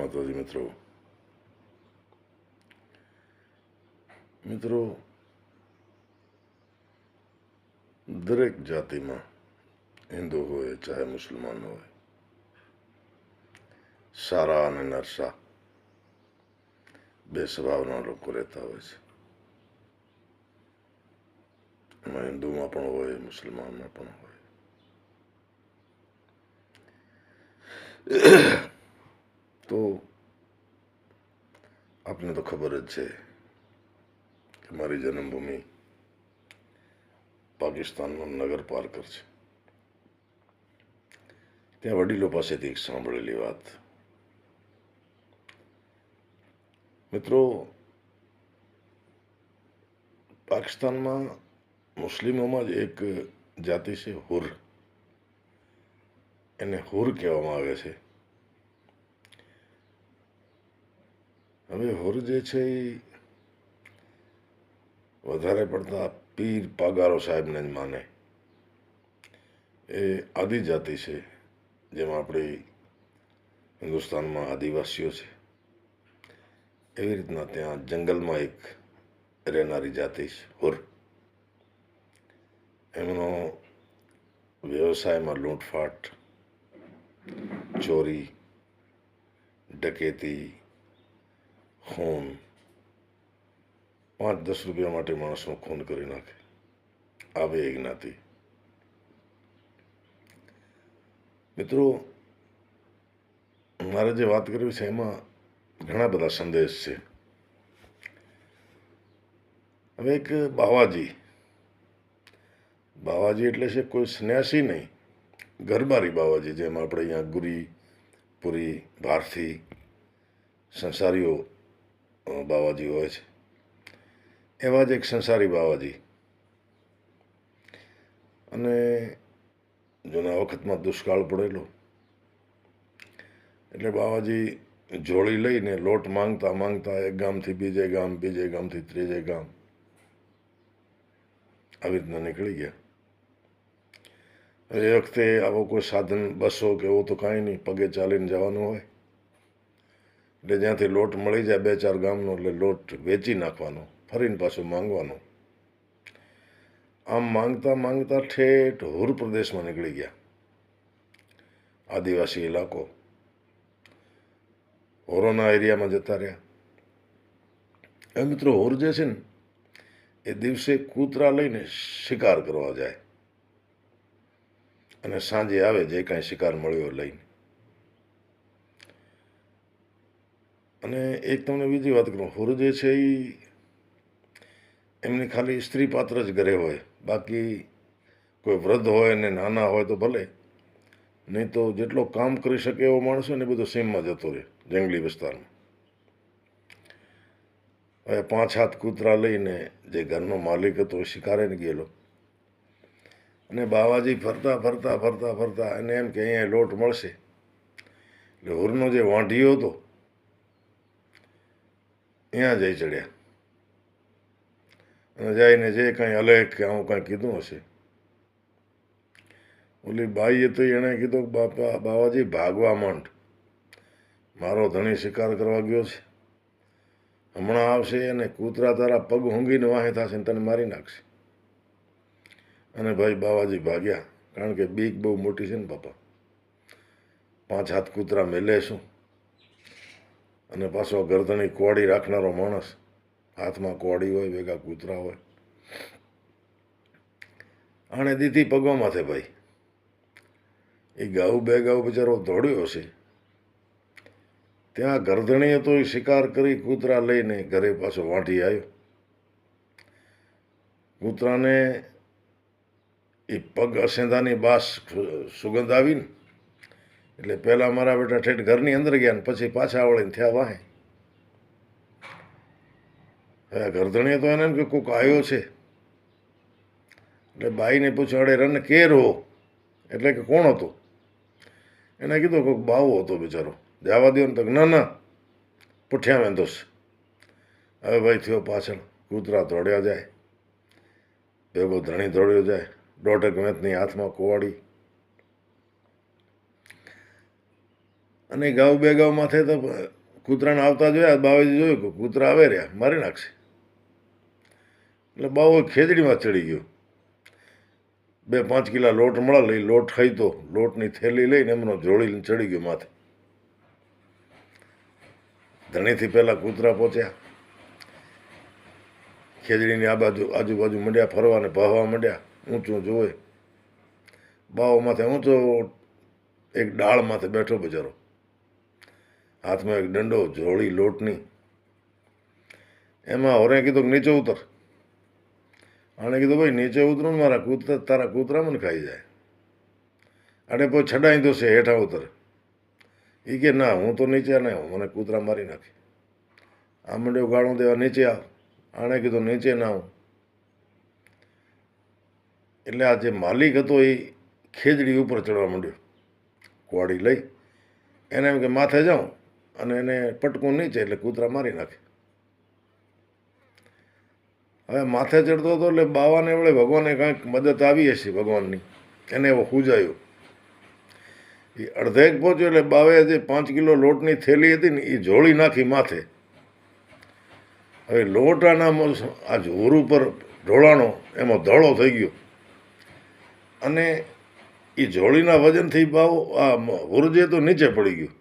માતાજી મિત્રો દરેક જાતિમાં હિન્દુ હોય ચાહે મુસલમાન હોય, સારા અને નરસા બે સ્વભાવના લોકો રહેતા હોય છે. એમાં હિન્દુમાં પણ હોય, મુસલમાનમાં પણ હોય. તો આપને તો ખબર જ છે કે મારી જન્મભૂમિ પાકિસ્તાનનો નગર પારકર છે. ત્યાં વડીલો પાસેથી એક સાંભળેલી વાત. મિત્રો, પાકિસ્તાનમાં મુસ્લિમોમાં જ એક જાતિ છે હુર. એને હુર કહેવામાં આવે છે. હવે હુર જે છે એ વધારે પડતા પીર પાગારો સાહેબને જ માને. એ આદિજાતિ છે, જેમાં આપણી હિન્દુસ્તાનમાં આદિવાસીઓ છે એવી રીતના ત્યાં જંગલમાં એક રહેનારી જાતિ છે હુર. એમનો વ્યવસાયમાં લૂંટફાટ, ચોરી, ડકેતી, ખૂન, 5-10 રૂપિયા માટે માણસનું ખૂન કરી નાખે. આવે એ જ્ઞાતિ. મિત્રો, મારે જે વાત કરવી છે એમાં ઘણા બધા સંદેશ છે. હવે એક બાવાજી એટલે છે કોઈ સન્યાસી નહીં, ઘરબારી બાવાજી, જેમ આપણે અહીંયા ગુરી, પુરી, ભારતી, સંસારીઓ બાવાજી હોય છે, એવા જ એક સંસારી બાવાજી. અને જૂના વખતમાં દુષ્કાળ પડેલો એટલે બાવાજી જોડી લઈને લોટ માંગતા માંગતા એક ગામથી બીજે ગામ, બીજે ગામથી ત્રીજે ગામ આવી રીતના નીકળી ગયા. એ વખતે આવો કોઈ સાધન, બસો કે એવું તો કાંઈ નહીં, પગે ચાલીને જવાનું હોય. એટલે જ્યાંથી લોટ મળી જાય 2-4 ગામનો, એટલે લોટ વેચી નાખવાનો, ફરીને પાછું માંગવાનો. આમ માંગતા માંગતા ઠેઠ હુર પ્રદેશમાં નીકળી ગયા, આદિવાસી ઇલાકો. હોરોના એરિયામાં જતા રહ્યા. હવે મિત્રો, હોર જે છે ને એ દિવસે કૂતરા લઈને શિકાર કરવા જાય અને સાંજે આવે જે કાંઈ શિકાર મળ્યો લઈને. અને એક તમને બીજી વાત કરું, હુર જે છે એ એમની ખાલી સ્ત્રી પાત્ર જ ઘરે હોય, બાકી કોઈ વૃદ્ધ હોય ને નાના હોય તો ભલે, નહીં તો જેટલો કામ કરી શકે એવો માણસ હોય ને બધો સીમમાં જતો રહે, જંગલી વિસ્તારમાં. હવે 5-7 કૂતરા લઈને જે ઘરનો માલિક હતો એ શિકારે ગયેલો. અને બાવાજી ફરતા ફરતા ફરતા ફરતા એને એમ કે અહીંયા લોટ મળશે. એટલે હુરનો જે વાંઢિયો હતો ત્યાં જઈ ચડ્યા. અને જઈને જે કાંઈ અલેખ કે આવું કાંઈ કીધું હશે, ઓલી બાઈએ તો એણે કીધું, બાવાજી ભાગવા માંડ, મારો ધણી શિકાર કરવા ગયો છે, હમણાં આવશે અને કૂતરા તારા પગ ઊંઘીને વાહે થશે ને તને મારી નાખશે. અને ભાઈ બાવાજી ભાગ્યા, કારણ કે બીક બહુ મોટી છે ને બાપા. 5-7 કૂતરા મેલે શું, અને પાછો ગરદણી કોડી રાખનારો માણસ, હાથમાં કોડી હોય, ભેગા કૂતરા હોય. આણે દીધી પગો માથે ભાઈ. એ ગાઉ બે ગાઉ બિચારો દોડ્યો હશે. ત્યાં ગરદણીએ તો એ શિકાર કરી કૂતરા લઈને ઘરે પાછો વાંઢી આવ્યો. કૂતરાને એ પગ અસેંધાની બાસ સુગંધ આવીને એટલે પહેલાં મારા બેટા ઠેઠ ઘરની અંદર ગયા ને પછી પાછા વળીને થયા વાહે. હવે ગરદણીએ તો એને એમ કે કોઈક આવ્યો છે. એટલે બાઈને પૂછ્યું, અડે રન કેર હો, એટલે કે કોણ હતો? એને કીધું કોઈક બાવો હતો બિચારો, જવા દો ને. તો ના પૂઠ્યા વેંધોસ. હવે ભાઈ થયો પાછળ, કૂતરા દોડ્યા જાય, ભેગો ધણી દોડ્યો જાય, 1.5 મેંથની હાથમાં કુવાડી. અને ગાઉ બે ગાઉ માથે તો કૂતરાને આવતા જોયા, બાવાજી જોયું કે કૂતરા આવે રહ્યા, મારી નાખશે. એટલે બાવો ખેજડીમાં ચડી ગયો. 2-5 કિલા લોટ મળે લઈ લોટ ખાઈ તો લોટની થેલી લઈને એમનો જોડીને ચડી ગયો માથે. ધણીથી પહેલાં કૂતરા પહોંચ્યા. ખેજડીની આજુબાજુ મંડ્યા ફરવા ને ભાવવા માંડ્યા. ઊંચું જોવે. બાવો માથે ઊંચો એક ડાળ માથે બેઠો બચારો, હાથમાં એક દંડો, જોડી લોટની. એમાં હોરે કીધું કે નીચે ઉતર. આણે કીધું ભાઈ નીચે ઉતરું ને મારા કૂતરા, તારા કૂતરા મને ખાઈ જાય. આને પછી છડાઈ દો છે હેઠા ઉતર. એ કે ના હું તો નીચે નહીં આવું, મને કૂતરા મારી નાખે. આ મંડ્યો ગાળું દેવા નીચે આવ. આણે કીધું નીચે ના આવું. એટલે આ જે માલિક હતો એ ખેજડી ઉપર ચડવા માંડ્યો કોડી લઈ. એને એમ કે માથે જાઉં અને એને પટકું નીચે એટલે કૂતરા મારી નાખે. હવે માથે ચડતો હતો એટલે બાવાને વળે ભગવાને કાંઈક મદદ આવી હશે ભગવાનની, એને એવો ખૂજાયો. એ અડધેક પહોંચ્યો એટલે બાવે જે 5 કિલો લોટની થેલી હતી ને એ જોડી નાખી માથે. હવે લોટ આ જોર ઉપર ઢોળાણો, એમાં ધોળો થઈ ગયો અને એ જોડીના વજનથી બાવો આ હુરજે તો નીચે પડી ગયો.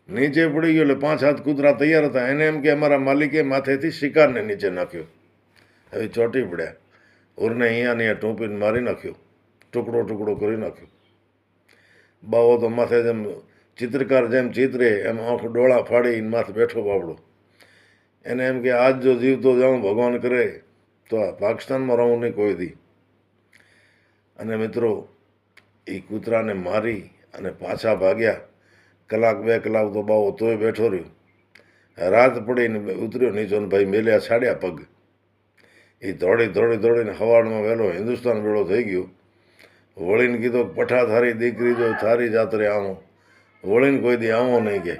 નીચે પડી ગયો એટલે 5 હાથ કૂતરા તૈયાર હતા. એને એમ કે અમારા માલિકે માથેથી શિકારને નીચે નાખ્યો. હવે ચોંટી પડ્યા. ઉરને અહીંયા ને અહીંયા ટોપીને મારી નાખ્યો, ટુકડો ટુકડો કરી નાખ્યો. બાવો તો માથે જેમ ચિત્રકાર જેમ ચિત્રે એમ આંખ ડોળા ફાડીને માથે બેઠો બાવડો. એને એમ કે આજ જો જીવતો જાઉં ભગવાન કરે તો આ પાકિસ્તાનમાં રહું નહીં કોઈ દી. અને મિત્રો એ કૂતરાને મારી અને પાછા ભાગ્યા. 1-2 કલાક તો બાવો તોય બેઠો રહ્યો. રાત પડીને ઉતર્યો નીચો ને ભાઈ મેલ્યા છાડ્યા પગ. એ દોડીને હવારમાં વહેલો હિન્દુસ્તાન વેળો થઈ ગયો. વળીને કીધો પઠા થારી દીકરી જો થારી જાત્રે આવો. વળીને કોઈ દી આવો નહીં કે.